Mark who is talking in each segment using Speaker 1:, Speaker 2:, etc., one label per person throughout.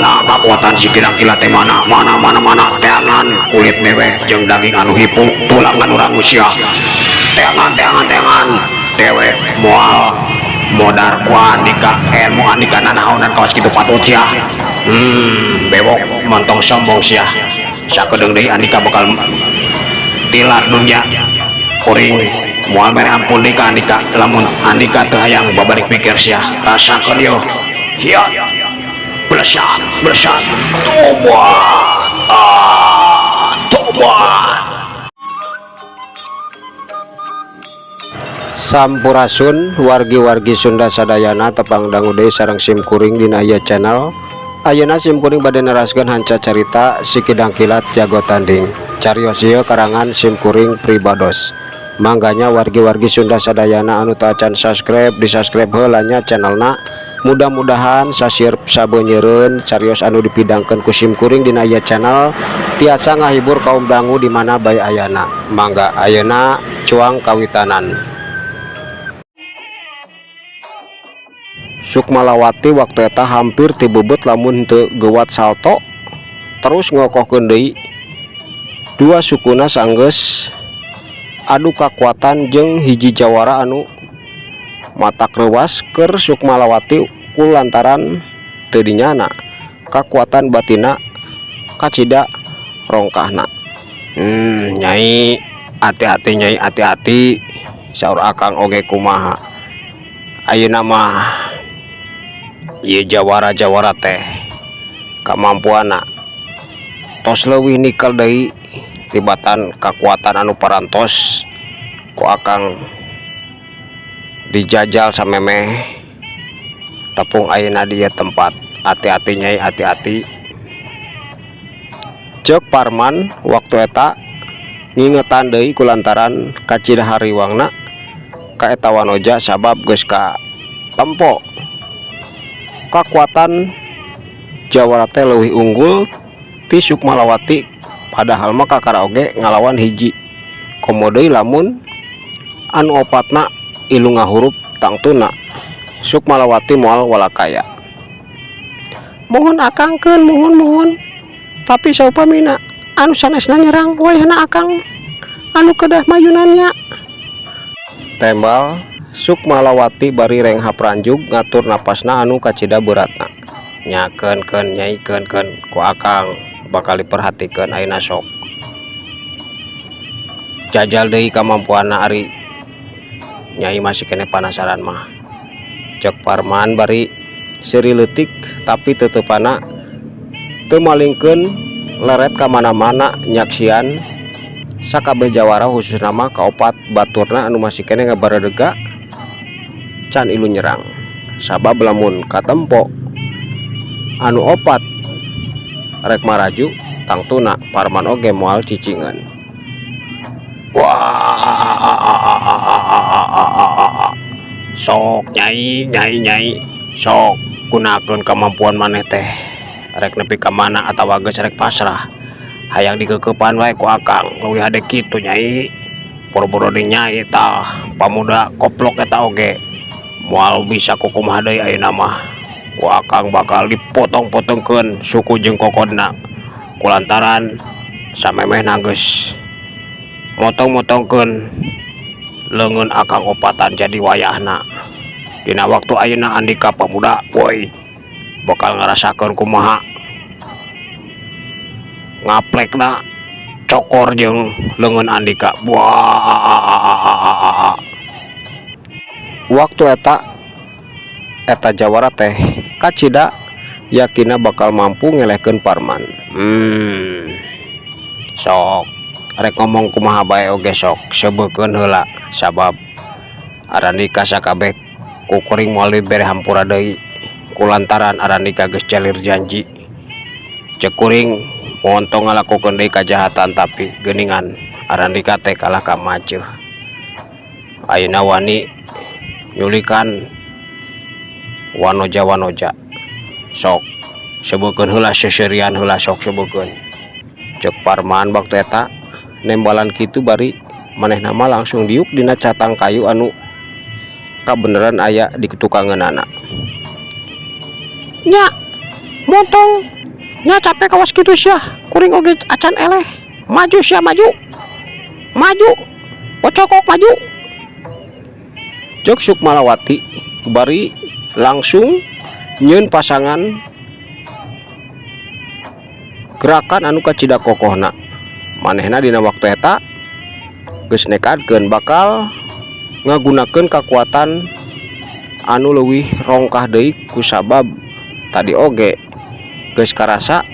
Speaker 1: mana kekuatan si kira-kira teh mana teangan kulit dewek jeung daging anu hipung tulang anu rangusia teangan dewek moal modar ku andika ilmu andika nanaonan kawas kitu patut sia bewok montong sombong sia sakedeung deui andika bakal tilar dunya kuring moal mere ampun deui ka andika lamun andika teu hayang babalik pikir sia rasakeun ieu hiya bersat tobat
Speaker 2: Sampurasun wargi-wargi Sunda sadayana tepang dangu deui sareng simkuring dina aya channel. Ayeuna simkuring bade neraskeun hanca carita Sikidang Kilat Jago Tanding. Carios ieu karangan simkuring pribados. Mangganya wargi-wargi Sunda sadayana anu teu acan subscribe di subscribe heula nya channelna. Mudah-mudahan sasir sabeunyereun carios anu dipidangkeun ku simkuring dina aya channel tiasa ngahibur kaum dangu di mana bae ayana. Mangga ayeuna cuang kawitanan. Sukmalawati waktu eta hampir ti beubeut lamun teu geuwat salto terus ngokohkeun deui dua sukuna sanggeus adu kakuatan jeung hiji jawara anu matak reuwas keur Sukmalawati ku lantaran teu dinyana kakuatan batina kacida rongkahna. Nyai hati-hati nyai hati-hati saur akang oge kumaha ayeuna mah ieu jawara-jawara teh kamampuana tos leuwih nikel deui tibatan kakuatan anu parantos ku akang dijajal samemeh tepung ayeuna di tempat. Hati-hati nyai hati-hati ceuk Parman waktu eta ngingetan deui kulantaran kacida hariwangna ka eta wanoja sabab geus ka tempo kakuatan jawara teh leuwih unggul ti Sukmalawati padahal mah kakara oge ngalawan hiji komo deui lamun anu opatna ilu ngahurup tangtuna Sukmalawati moal walakaya. Mohon akangkeun mohon tapi saupamina anu sanesna nyerang wayahna akang anu kedah mayunannya. Tembal Sukmalawati bari renghap ranjug ngatur napasna anu kacida beratna. Nyakeun nyai keun ku akang bakal diperhatikeun ayeuna sok. Jajal deui kamampuanna ari nyai masih kene panasaran mah. Cek Parman bari seri leutik tapi teteupana teu malingkeun leret ka mana-mana nyaksian sakabeh jawara khususna mah kaopat baturna anu masih kene ngabaredega can ilu nyerang sabab lamun katempo anu opat rek maraju tangtuna Parman oge moal cicingan. Wah sok nyai sok gunakeun kemampuan maneh teh rek nepi ka mana atawa geus rek pasrah hayang digeukepan wae ku akang leuwih hade kitu nyai. Boro-boro deui nyai tah pamuda koplok eta oge moal bisa kukumaha deui ayeuna mah ku akang bakal dipotong-potongkeun suku jeung kokodna kulantaran samemehna geus motong-motongkeun leungeun akang opatan jadi wayahna. Dina waktu ayeuna andika pamuda woi bakal ngarasakeun kumaha ngaplekna cokor jeung leungeun andika. Wah waktu eta jawara teh kacida yakina bakal mampu ngelehkeun Parman. Sok rek ngomong kumaha bae oge sok sebeukeun heula sabab arandika sakabeh kukuring moal dibere hampura deui kulantaran arandika geus calir janji. Cek kuring mohon tong ngalakukeun deui kajahatan tapi geuningan arandika teh kalah ka maceuh. Ayeuna wani nyulikan wanoja sok sebeukeun heula seserian heula sok sebeukeun. Cek Parman waktu eta nembalan kitu bari manehna mah langsung diuk dina catang kayu anu kabeneran aya di tukangeunana. Nya montong nya capek kawas gitu sia kuring oge acan eleh maju sia maju pocokok maju cek Sukmalawati bari langsung nyeun pasangan gerakan anu kacida kokohna manehna dina waktu eta geus nekadkeun bakal ngagunakeun kekuatan anu leuwih rongkah deui kusabab tadi oge geus karasa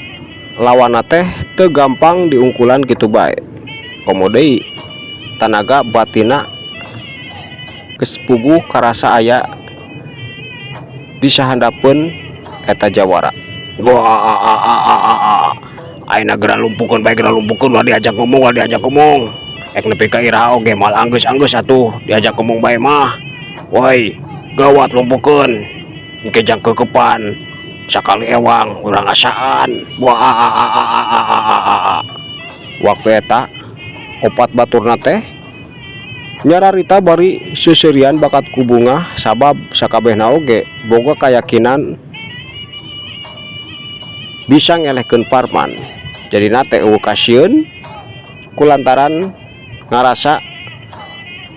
Speaker 2: lawanna teh teu gampang diungkulan kitu bae komo deui tanaga batina geus puguh karasa aya di sahandapeun eta jawara.
Speaker 1: Wah, ayeuna geura lumpukeun bae geura lumpukeun ulah diajak ngomong ek nepi ka iraha oge mal anggeus atuh diajak ngomong bae mah. Woi, gawat lumpukeun engke jang kekepan sakali ewang urang asaan. Wah,
Speaker 2: Waktu eta opat baturna teh nyararita bari seserian bakat ku Bunga sabab sakabehna oge boga kayakinan bisa ngelehkeun Parman. Jadi nate eueuh kasieun kulantaran ngarasa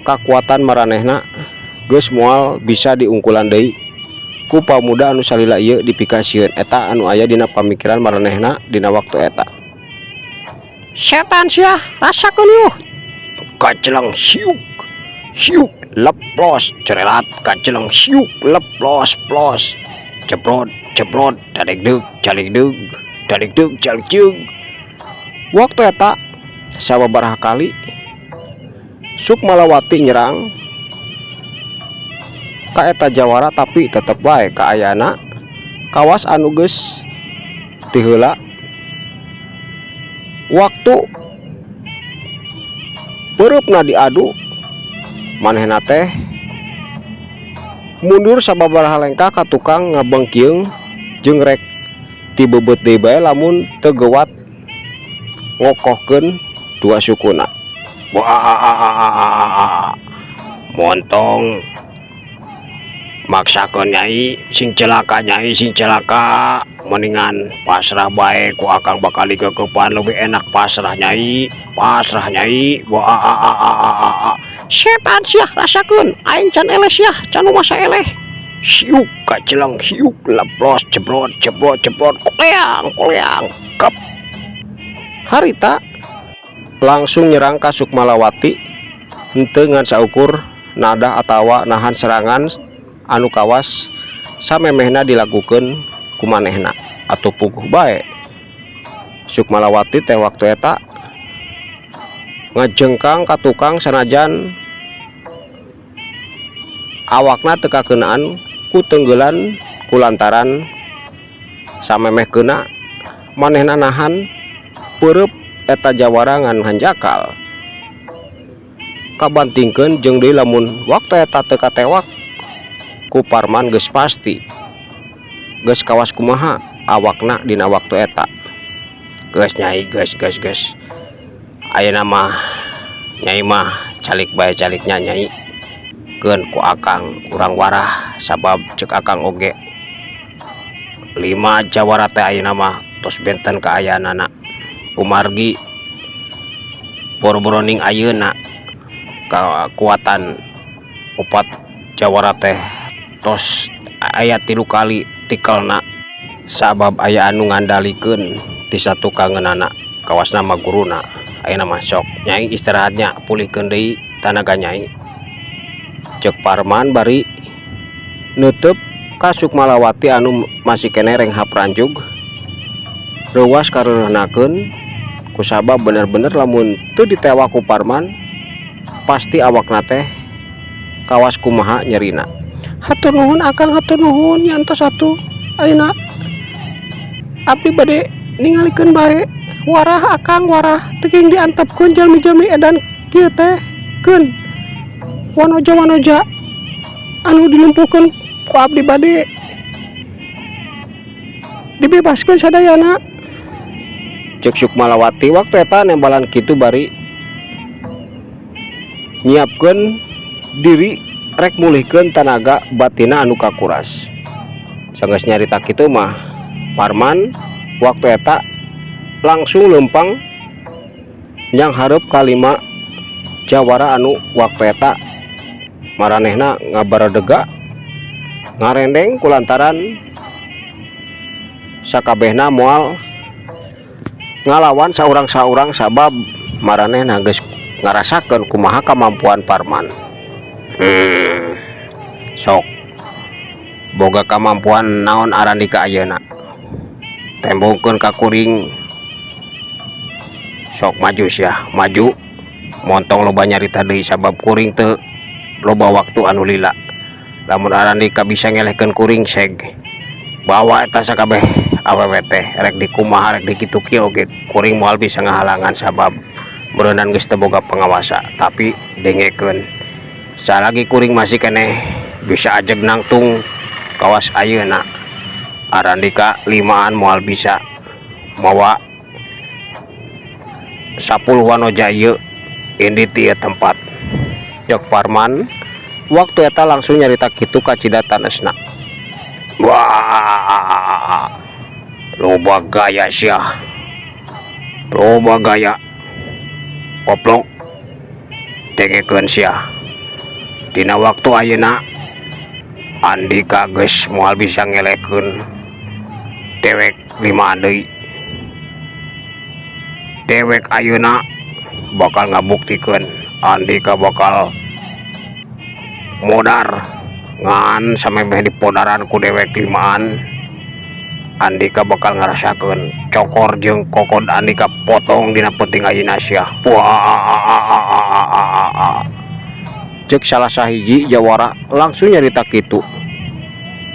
Speaker 2: kekuatan maranehna geus moal bisa diungkulan deui ku pamuda anu salila ieu dipikasieun eta anu aya dina pamikiran maranehna dina waktu eta. Setan sia rasakeun yuh
Speaker 1: kaceleng hiuk leplos cerelat kaceleng hiuk leplos ceprot dadegdeug caligdeug.
Speaker 2: Waktu eta sababaraha kali Sukmalawati nyerang ka eta jawara tapi tetep bae kaayana kawas anu geus ti heula waktu peurupna diadu manehna teh mundur sababaraha lengkah ka tukang ngabengkieung jeung rek ti beubeut deui bae lamun teu geuwat ngokohkeun dua sukuna.
Speaker 1: Wah, montong maksakeun nyai sing celaka mendingan pasrah bae ku akang bakal dikekepan lebih enak pasrah nyai. Wah,
Speaker 2: Setan sia rasakeun aing can eleh sia can masa eleh.
Speaker 1: hiuk kaceleng hiuk leplos ceprot kuleang kep.
Speaker 2: Harita langsung nyerang ka Sukmalawati henteu ngan saukur nada atawa nahan serangan anu kawas samemehna dilakukeun ku manehna atuh puguh bae Sukmalawati teh waktu eta ngajengkang ka tukang sanajan awakna teu kakeunaan ku tenggelan kulantaran samemeh keuna manehna nahan peueup eta jawara ngan hanjakal kabantingkeun jeung deui lamun waktu eta teu katewak ku Parman geus pasti geus kawas kumaha awakna dina waktu eta.
Speaker 1: Geus nyai geus ayeuna mah nyai mah calik bae caliknya nyai keun ku akang urang warah sabab cek akang oge 5 jawara teh ayeuna mah tos benten kaayaanana kumargi boro-boro ning ayeuna kekuatan 4 jawara teh tos aya 3 kali tikelna sabab aya anu ngandalikeun ti satu kangeunana kawas nama guruna. Ayeuna mah sok nyai istirahatnya pulihkeun deui tanaga nyai cek Parman bari neuteub ka Sukmalawati anu masih kene renghap ranjug reuwas kareureunnakeun kusabab bener-bener lamun teu ditewak ku Parman pasti awakna teh kawas kumaha nyerina. Hatur nuhun akang, hatur nuhun nyantos atuh ayeuna abdi bade ningalikeun bae warah akang warah teuing diantepkeun jalmi-jalmi edan kieu teh keun wanoja anu dilumpuhkeun ku abdi bade dibebaskeun sadayana cek Sukmalawati. Waktu eta nembalan kitu bari nyiapkeun diri rek mulihkeun tanaga batina anu kakuras. Sanggeus nyarita kitu mah
Speaker 2: Parman waktu eta langsung lempang yang hareup kalima jawara anu waktu eta maranehna ngabaradega ngarendeng kulantaran sakabehna moal ngalawan saurang-saurang sabab maranehna geus ngarasakeun kumaha kemampuan Parman. Sok boga kemampuan naon Arandika ayeuna, tembongkeun ka kuring sok maju sia maju montong loba nyarita deui sabab kuring teu loba waktu anu lila. Lamun Arandika bisa ngelehkeun kuring seg bawa eta sakabeh awewe teh rek dikumaha rek dikitu kieu oge kuring moal bisa ngahalangan sabab berenang geus teu boga pengawasa. Tapi dengekeun salagi kuring masih keneh bisa ajeg nangtung kawas ayeuna, Arandika limaan moal bisa mawa 10 wanoja ieu indi ti tempat. Jok Parman waktu eta langsung nyarita kitu ka Cidatanesna. Wah, loba gaya sia, loba gaya koplok dengekeun sia. Dina waktu ayeuna Andika geus moal bisa ngelehkeun dewek limaan deui. Dewek ayeuna bakal ngabuktikeun Andika bakal modar ngan samemeh dipodaran ku dewek limaan. Andika bakal ngarasakeun cokor jeung kokod Andika potong dina penting ayeuna sia. Cek salah sahiji jawara langsung nyarita kitu.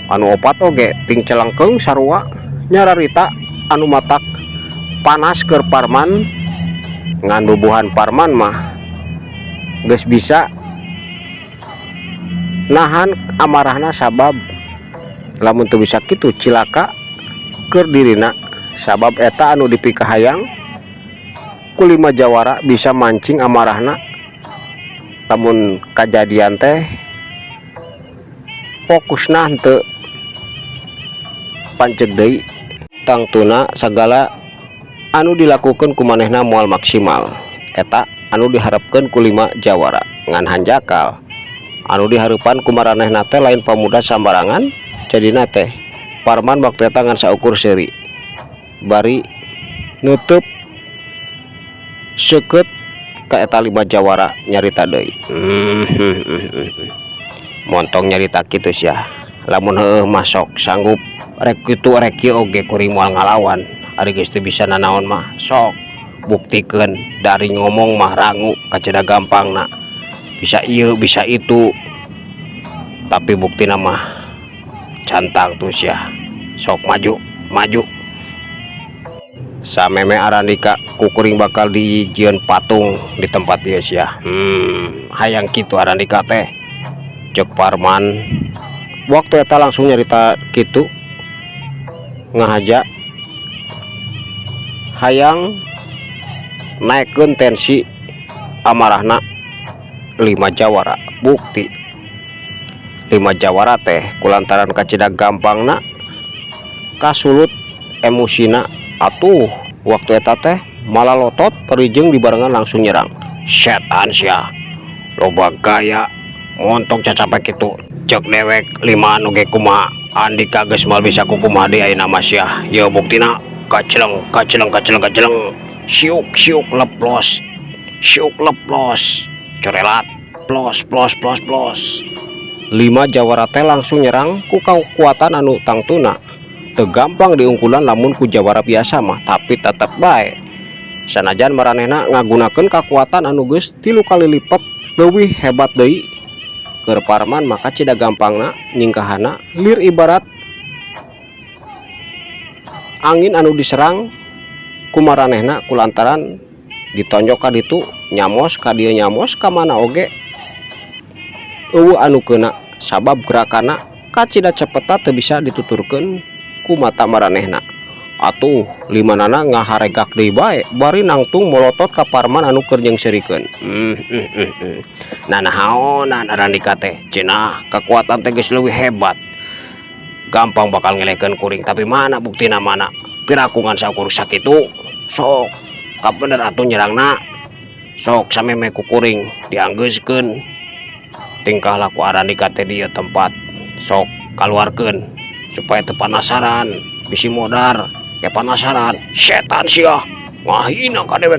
Speaker 2: Anu opat oge ting celengkeung sarua nyararita anu matak panas keur Parman ngan bubuhan Parman mah geus bisa nahan amarahna sabab lamun teu bisa kitu cilaka keur dirina sabab eta anu dipikahayang ku 5 jawara bisa mancing amarahna. Lamun kajadian teh fokusna henteu panceg deui tangtuna sagala anu dilakukan ku manehna moal maksimal eta anu diharapkeun ku 5 jawara ngan hanjakal anu dihareupan ku maranehna teh lain pamuda sambarangan. Jadina teh Parman waktu eta ngan saukur seuri bari nutup seukeut ka eta 5 jawara nyarita deui. Montong nyarita kitu sia. Lamun heueuh masok sanggup rek kitu rek kieu oge kuring moal ngalawan. Ari geus teu bisa nanaon mah sok buktikeun dari ngomong mah rangu kaceda gampangna. Bisa ieu bisa itu. Tapi buktina mah cantang tuh sia. Sok maju maju. Sameme Arandika ku kuring bakal dijieun patung di tempat ieu sia. Hayang kitu Arandika teh. Cek Parman waktu eta langsung nyarita kitu ngahaja hayang naikkeun tensi amarahna 5 jawara. Bukti 5 jawara teh kulantaran kacida gampangna kasulut emosina atuh waktu eta teh malah lotot perijeng dibarengan langsung nyerang. Setan sia loba gaya montong cacape kitu cek dewek 5 oge kumaha Andika geus moal bisa kukumaha deui ayeuna mah sia. Ieu buktina kaceleng siuk leplos corelat plos 5 jawara teh langsung nyerang ku kekuatan anu tangtuna teu gampang diungkulan lamun ku jawara biasa mah. Tapi tetep bae sanajan maranehna ngagunakeun kekuatan anu geus 3 kali lipat leuwih hebat deui keur Parman, maka cida gampangna nyingkahana lir ibarat angin anu diserang ku maranehna kulantaran ditonjok ka ditu nyamos ka dieu nyamos ka mana oge eueuh anu keuna sabab gerakana kacida cepeta teu bisa dituturkeun ku mata maranehna. Atuh 5nana ngaharegak deui bae bari nangtung molotot ka Parman anu keur nyengserikeun. Nah naonan Arandika teh cenah kekuatan teh geus leuwih hebat
Speaker 1: gampang bakal ngelehkeun kuring, tapi mana buktina mana pirakungan sakur sakitu. Sok kabener atuh nyerangna, sok sameme ku kuring dianggeuskeun tingkah laku Arani kate dieu tempat, sok kaluarkeun supaya teu penasaran, bisi modar ke penasaran setan sia ngahina ka dewek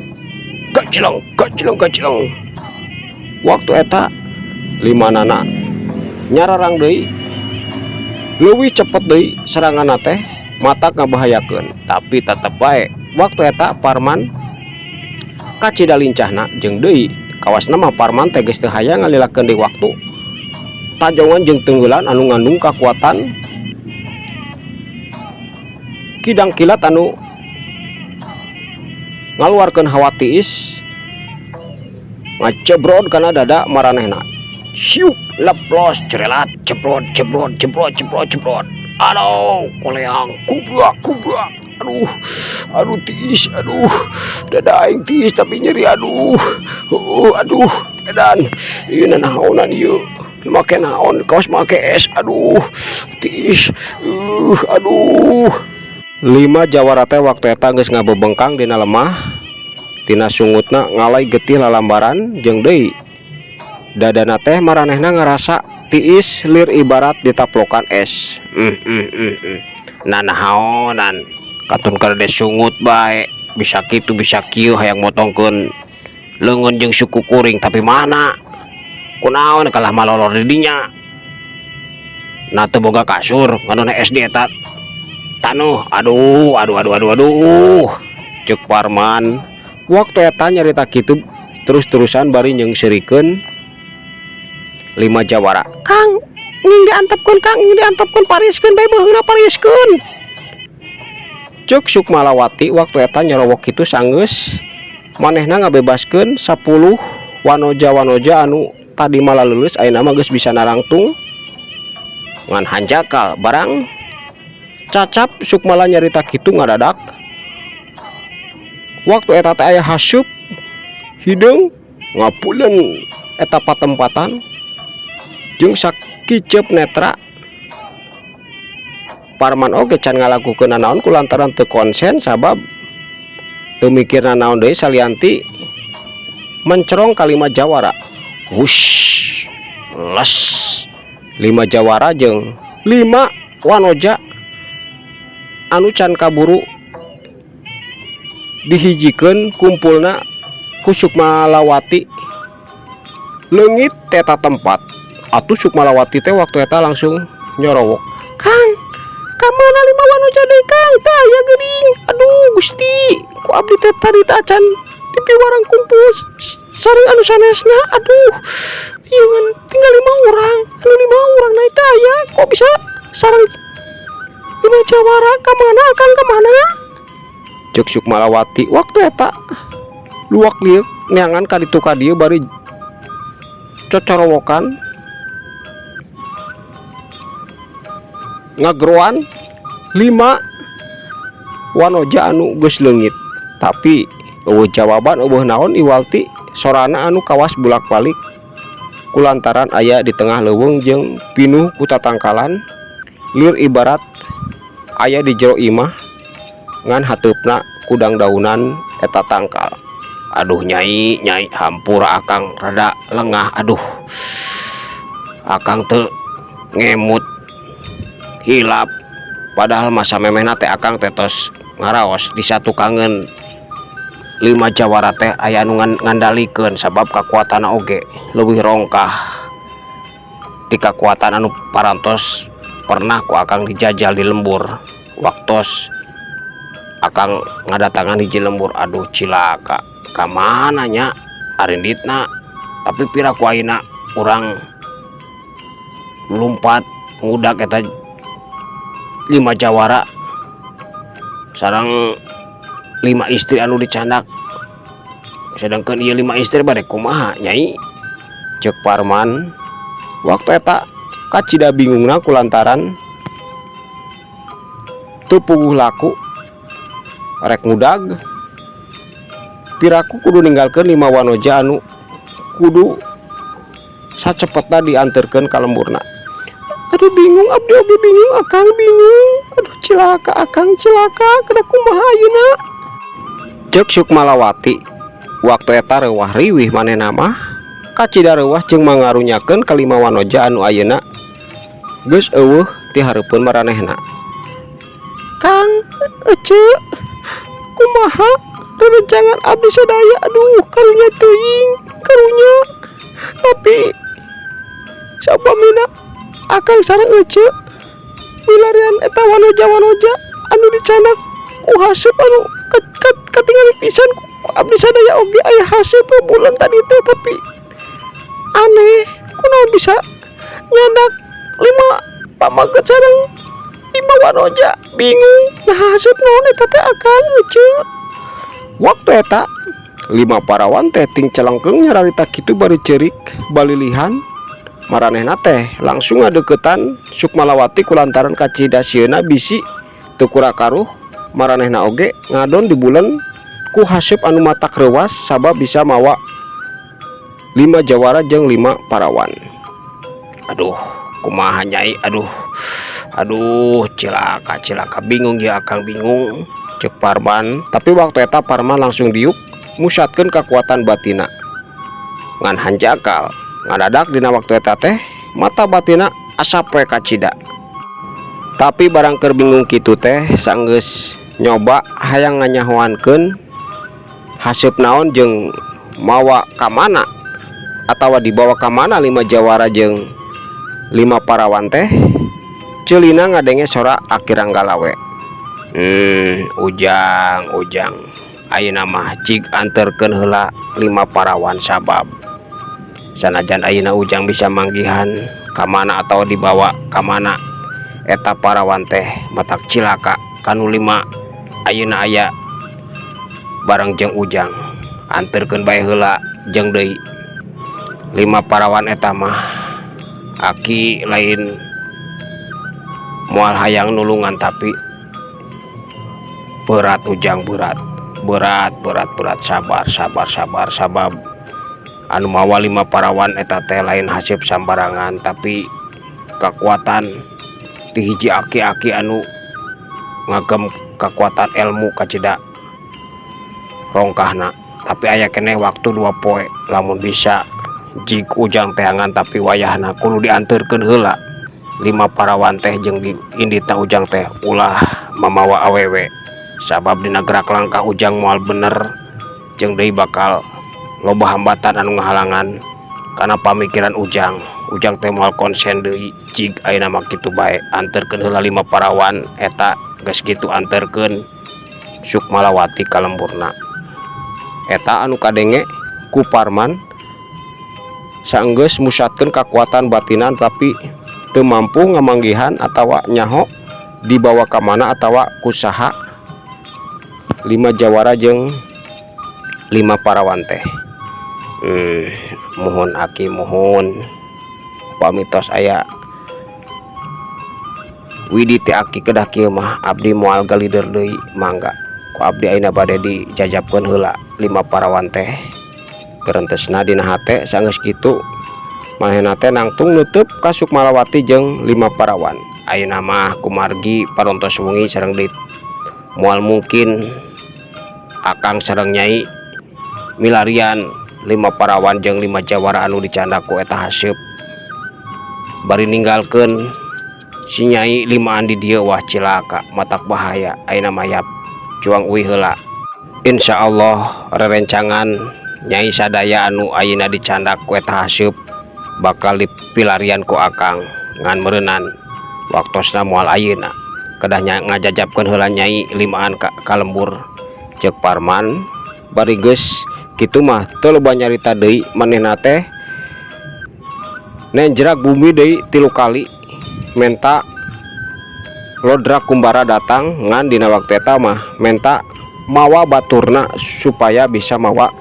Speaker 1: gacileng. Waktu eta limanana nyararang deui leuwih cepet deui serangan teh mata ngabahayakeun, tapi tetep bae waktu eta Parman kacida lincahna jeung deui kawasna mah Parman teh geus teu hayang ngalilakeun di waktu tajongan jeung tenggelan anu ngandung kakuatan kidang kilat anu ngaluarkeun hawa tiis ngacebrod kana dada maranehna. Syuk leplos cerelat cebrod. Aduh koleang kubrak. Aduh tiis, aduh dada aing tiis tapi nyeri, aduh edan ieu naonan ieu make naon kaos make es, aduh tiis, aduh. 5 jawara teh waktu eta geus ngabebengkang dina lemah, tina sungutna ngalai getih lalambaran jeung deui dadana teh maranehna ngarasa tiis lir ibarat ditaplokan es. Naonan katun karede sungut bae bisa kitu bisa kieu hayang motongkeun leungeun jeung suku kuring, tapi mana kunaon kalah malolor di dinya. Na teu boga kasur nganona SD eta tanuh. Aduh ceuk Parman waktu eta nyarita kitu terus-terusan bari nyengsirikeun 5 jawara. Kang nging diantepkeun pariskeun bae beungeuna pariskeun. Ceuk Sukmalawati waktu eta nyarowok kitu sanggeus manehna ngabebaskeun 10 wanoja anu tadi malah lulus ayeuna mah geus bisa narangtung ngan hanjakal barang cacap. Sukmala nyarita kitu ngadadak waktu eta teh aya hasup hideung ngapuleun eta patempatan jeung sakicep netra. Parman oge can ngalakukeun naon kulantaran teu konsen sabab teu mikirna naon deui salianti mencerong kalimat jawara. Wush les 5 jawara jeung 5 wanoja anu can kaburu dihijikeun kumpulna ku Sukmalawati leungit teta tempat. Atuh Sukmalawati teh waktu eta langsung nyorowok. Kang kamana 5 wanoja deui Kang teh aya geuning. Aduh Gusti ku abdi teh tadi acan dipiwarang kumpul sareng anu sanesna. Aduh ieu ngan tinggal 5 urang anu 5 urang na teh aya kok bisa sareng 5 jawara. Kamana Kang kamana? Ceuk Sukmalawati waktu eta luak liuk neangan ka ditu ka dieu bari cocorowokan ngagroan 5 wanoja anu geus leungit, tapi eueuh jawaban eueuh naon iwalti sorana anu kawas bulak-balik kulantaran aya di tengah leuweung jeung pinuh ku tatangkalan lir ibarat aya di jero imah ngan hateupna kudang daunan eta tangkal. Aduh nyai hampura akang rada lengah. Aduh akang teu ngemut hilap padahal masa memehna teh akang tetos ngaraos disatukangeun 5 jawara teh aya anu ngandalikeun sabab kakuatanna oge leuwih rongkah ti kakuatan anu parantos pernah ku akang dijajal di lembur waktos akang ngadatangan hiji lembur. Aduh cilaka kamana nya arinditna, tapi pira ku ayeuna urang lumpat ngudak eta 5 jawara sareng 5 istri anu dicandak, sedangkan ieu 5 istri bade kumaha nyai? Ceuk Parman waktu eta kacida bingungna kulantaran teu puguh laku rek ngudag. Piraku kudu ninggalkeun 5 wanoja anu kudu sacepetna dianterkeun ka lemburna.
Speaker 2: Aduh bingung abdi oge bingung akang bingung. Aduh cilaka akang cilaka kada kumaha ayeuna. Cek Sukmalawati waktu eta reuwah riwih manehna mah kacida reuwah jeung mangarunyakeun kalima wanoja anu ayeuna geus eueuh ti hareupeun maranehna. Kang ece kumaha rerencangan abdi sadaya, aduh karunya teuing karunya, tapi sapamina akang sareng ece milarian eta wanoja-wanoja anu dicanak ku haseup anu katingali pisan ku abdi sadaya oge aya haseup bulan tadi teh, tapi aneh kunaon bisa nyandak 5 pamaget sareng 5 wanoja, bingung nah haseup naon eta teh akang ece. Waktu eta 5 parawan teh ting celengkeung nyararita kitu bari ceurik balilihan maranehna teh langsung ngadeukeutan Sukmalawati kulantaran kacida sieuna bisi teu kura-karuh maranehna oge ngadon di bulan ku haseup anu matak reuwas sabab bisa mawa 5 jawara jeung 5 parawan. Aduh kumaha nyai, aduh cilaka bingung ya akang bingung cek Parman. Tapi waktu eta Parman langsung diuk musatkeun kekuatan batina ngan hanjakal ngadadak dina waktu eta teh mata batina asa poe kacida. Tapi barang keur bingung kitu teh saenggeus nyoba hayang nganyahoankeun haseup naon jeung mawa ka mana atawa dibawa ka mana 5 jawara jeung 5 parawan teh ceulina ngadenge sora Akiranggalawe. Ujang ayeuna mah cig anterkeun heula 5 parawan sabab sanajan ayeuna Ujang bisa manggihan ka mana atau dibawa ka mana eta parawan teh matak cilaka kanu 5 ayeuna aya bareng jeung Ujang, anterkeun bae heula jeung deui 5 parawan eta mah aki lain moal hayang nulungan tapi berat Ujang, berat sabar sabab anu mawa 5 parawan eta teh lain haseup sambarangan, tapi kekuatan ti hiji aki-aki anu ngagem kekuatan ilmu kacida rongkahna. Tapi aya keneh waktu 2 poe lamun bisa jig Ujang teangan, tapi wayahna kudu dianterkeun heula 5 parawan teh jeung di inditna Ujang teh ulah mamawa awewe sabab dina gerak langkah Ujang moal bener jeung deui bakal loba hambatan anu ngahalangan karena pamikiran Ujang teh moal konsen deui jig ayeuna mah kitu bae anterkeun heula 5 parawan eta geus kitu anterkeun Sukmalawati ka lemburna. Eta anu kadenge ku Parman saenggeus musatkeun kekuatan batinan tapi teu mampu ngamanggihan atawa nyaho dibawa ka mana atawa kusaha 5 jawara jeung 5 parawan teh. Mohon aki mohon pamitos aya widi teh aki kedah kieu mah abdi moal galider deui mangga ku abdi ayeuna bade dijajabkeun heula 5 parawan teh gerentesna dina hate. Saenggeus kitu manehna teh nangtung nutup ka Sukmalawati jeung 5 parawan. Ayeuna mah kumargi parontos wengi sareng deui moal mungkin akang sareng nyai milarian 5 parawan jeung 5 jawara anu dicandaku eta haseup bari ninggalkeun si nyai 5an di dieu. Wah cilaka matak bahaya ayeuna mayap juang uwi heula. Insyaallah rerencangan nyai sadaya anu ayeuna dicandak ku eta haseup bakal dipilarian ku akang ngan meureunnan waktosna moal ayeuna kedah ngajajabkeun heula nyai 5an ka lembur cek Parman. Bari geus kitu mah teu loba nyarita deui manehna teh nenjrak bumi deui 3 kali menta Lodra Kumbara datang ngan dina waktu eta mah menta mawa baturna supaya bisa mawa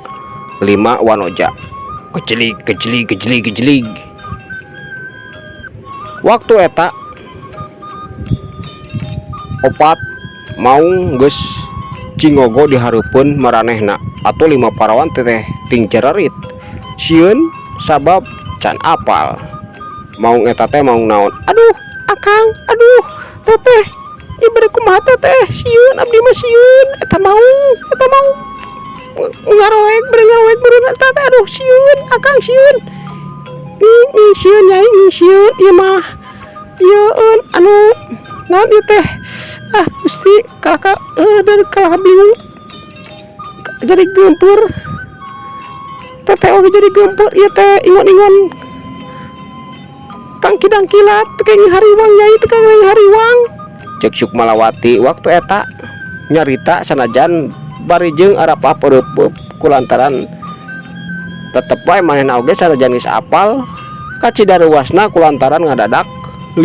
Speaker 2: 5 wanoja. Kejelig. Waktu eta opat maung geus cingogo dihareupeun maranehna atau 5 parawan teh ting cererit sieun sabab can apal maung eta teh maung naon. Aduh akang. Aduh teteh ieu bade kumaha teteh sieun abdi mah sieun eta mau ngaroek beureun eta teh. Aduh sieun akang sieun ing sieun nyai ing sieun ieu mah ieueun anu naon ieu teh Gusti kalaka dan kalaka bingung jadi geumpeur teteh oge jadi geumpeur ieu teh ingon-ingon Kang Kidang Kilat tekeng hariwang nyai tekeng hariwang cek Sukmalawati waktu eta nyarita sanajan bari jeung arapah pereup kulantaran tetep wae manehna oge sanajan geus apal kacida ruasna kulantaran ngadadak 5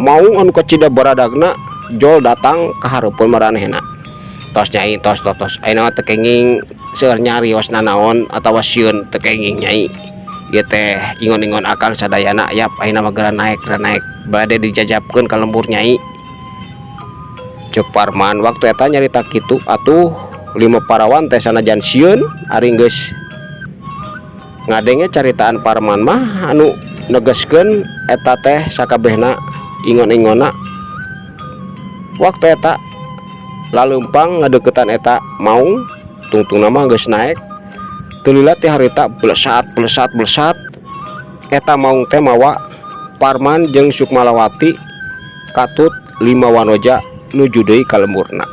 Speaker 2: maung anu kacida baradagna jol datang ka hareupeun maranehna. Tos nyai tos ayeuna tekenging seueur nyariosna naon atawa sieun tekenging nyai ieu teh ingon-ingon akang sadayana yap ayeuna mah geura naek bade dijajabkeun ka lembur nyai. Cek Parman waktu eta nyarita kitu atuh 5 parawan teh sanajan sieun ari geus ngadenge caritaan Parman mah anu negeskeun eta teh sakabehna ingon-ingonna waktu eta laleumpang ngadeuketan eta maung tungtungna mah geus naek teu lila ti harita blesat eta maung teh mawa Parman jeung Sukmalawati katut 5 wanoja nuju deui ka lemburna.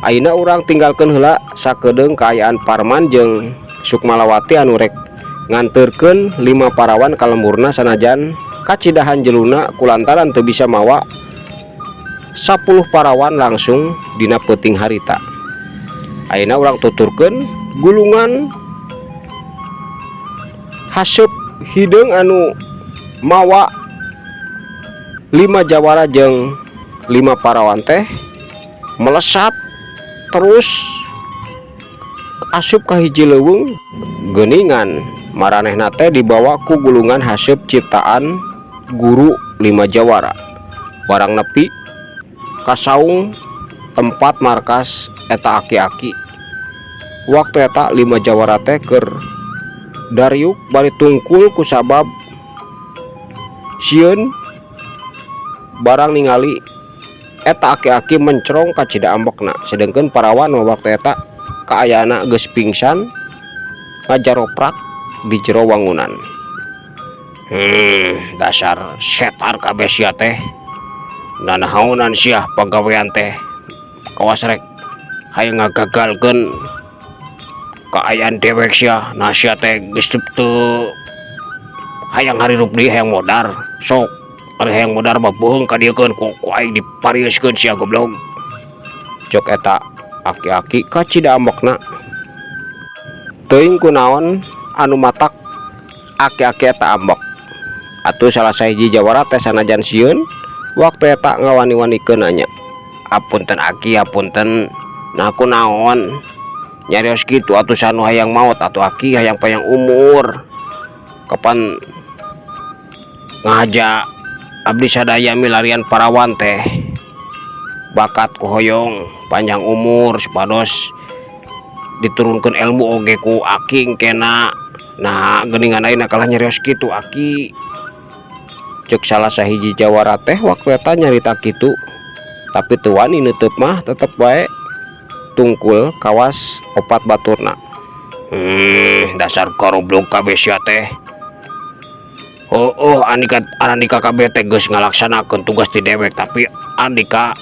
Speaker 2: Ayeuna urang tinggalkeun heula sakedeung kaayaan Parman jeung Sukmalawati anu rek nganterkeun 5 parawan ka lemburna sanajan kacidahan jeluna kulantaran teu bisa mawa 10 parawan langsung dina peuting harita. Ayeuna urang tuturkeun gulungan haseup hideung anu mawa 5 jawara jeung 5 parawan teh melesat terus asup ka hiji leuweung geuningan maranehna teh dibawa ku gulungan haseup ciptaan guru 5 jawara barang nepi ka saung tempat markas eta aki-aki. Waktu eta 5 jawara teh keur dariuk bari tungkul ku sabab sieun barang ningali eta aki-aki mencrong ka cida ambekna sedengkeun parawan waktu eta kaayana geus pingsan ngajaroprak di jero wangunan. Dasar setar kabeh sia teh nanaonan sia pagawean teh kawas rek hayang ngagagalkeun kaayaan dewek sia nah sia teh geus teu hayang harirup deui hayang modar sok ari hayang modar mah beung ka dieu keun ku aing dipariuskeun sia goblok cok eta aki-aki ka cida ambekna teuing kunaon anu matak aki-aki eta ambek atuh salah sahiji jawara teh sanajan sieun waktu eta ngawani-wanikeun nanya apunten aki apunten nah kunaon nyarios kitu atuh sanu hayang maot atuh aki hayang panjang umur kapan ngahaja abdi sadaya milarian parawan teh bakat ku hoyong panjang umur supados diturunkeun ilmu oge ku aking kena nah geuningan ayeuna kalah nyarios kitu aki cek salah sahiji jawara teh waktu eta nyarita kitu tapi teu wani neuteub mah tetep wae tungkul kawas opat baturna. Dasar goblok kabeh sia teh. Andika kabeh teh geus ngalaksanakeun tugas di dewek tapi andika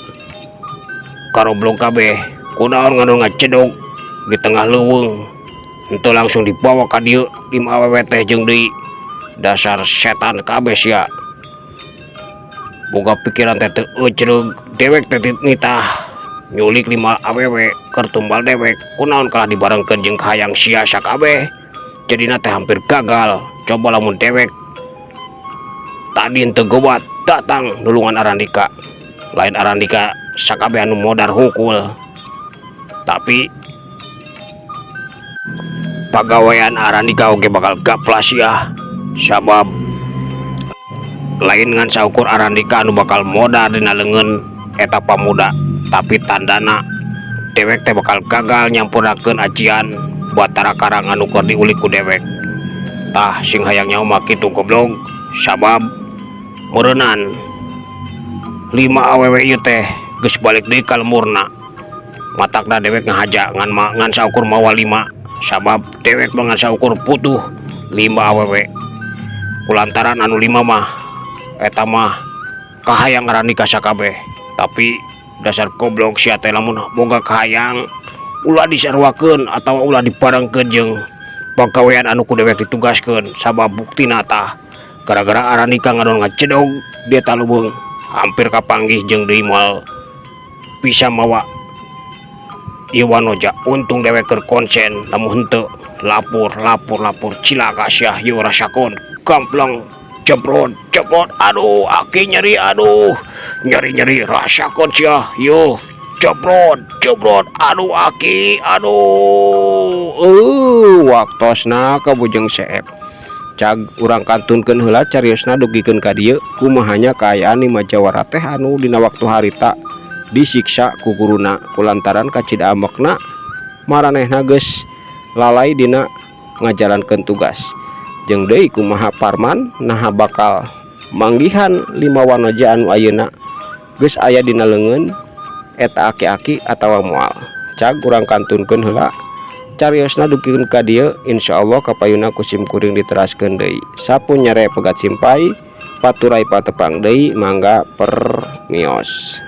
Speaker 2: karoblok kabeh kunaon nganu ngacedog di tengah leuweung henteu langsung dibawa ka dieu 5 awewe teh jeung deui dasar setan kabeh sia. Boga pikiran teh teu ecereug dewek teh nitah nyulik 5 awewe keur tumbal dewek kunaon kalah dibarengkeun jeung hayang sia sakabeh jadina teh hampir gagal. Coba lamun dewek tadi henteu geuwat datang nulungan Arandika lain Arandika sakabeh anu modar hungkul tapi pagawean Arandika oge bakal gaplas ya sabab lain ngan saukur Arandika anu bakal modar dina leungeun eta pamuda tapi tandana dewek teh bakal gagal nyampurakeun ajian Batara Karang anu keur diulik ku dewek. Tah sing hayang nyaho mah kitu goblok sabab meureunnan
Speaker 1: 5 awewe ieu teh geus balik deui ka lemurna. Matakna dewek ngahaja ngan saukur mawa 5 sabab dewek mah ngan saukur putuh 5 awewe. Kulantaran anu 5 mah eta mah kahayang ngarani ka sakabeh. Tapi dasar goblok sia teh lamun boga kahayang ulah disarwakeun atawa ulah diparengkeun jeung pagawean anu ku dewek ditugaskeun. Sabab buktina tah gara-gara Aranika ngadon ngacedog dia talubung hampir kapanggih jeung deui moal bisa mawa ieu wanoja. Untung dewek keur konsen, lamun henteu lapur cilaka sia ieu rasakeun gamplang jebrot aduh aki nyeri, aduh nyeri rasakeun sia ieu jebrot aduh aki waktosna ka bujeng seep. Cag urang kantunkeun heula cariosna dugikeun ka dieu kumahanya kaayaan di Majawara teh anu dina waktu harita disiksa ku guruna kulantaran kacida ambekna maranehna geus lalai dina ngajalankeun tugas. Jeung deui kumaha Parman naha bakal manggihan 5 wanoja anu ayeuna geus aya dina leungeun eta aki-aki atawa moal. Cag urang kantunkeun heula cariosna dugikeun ka dieu insyaallah kapayuna ku sim kuring diteraskeun deui. Sapunyere pegat simpai paturai patepang deui mangga permios.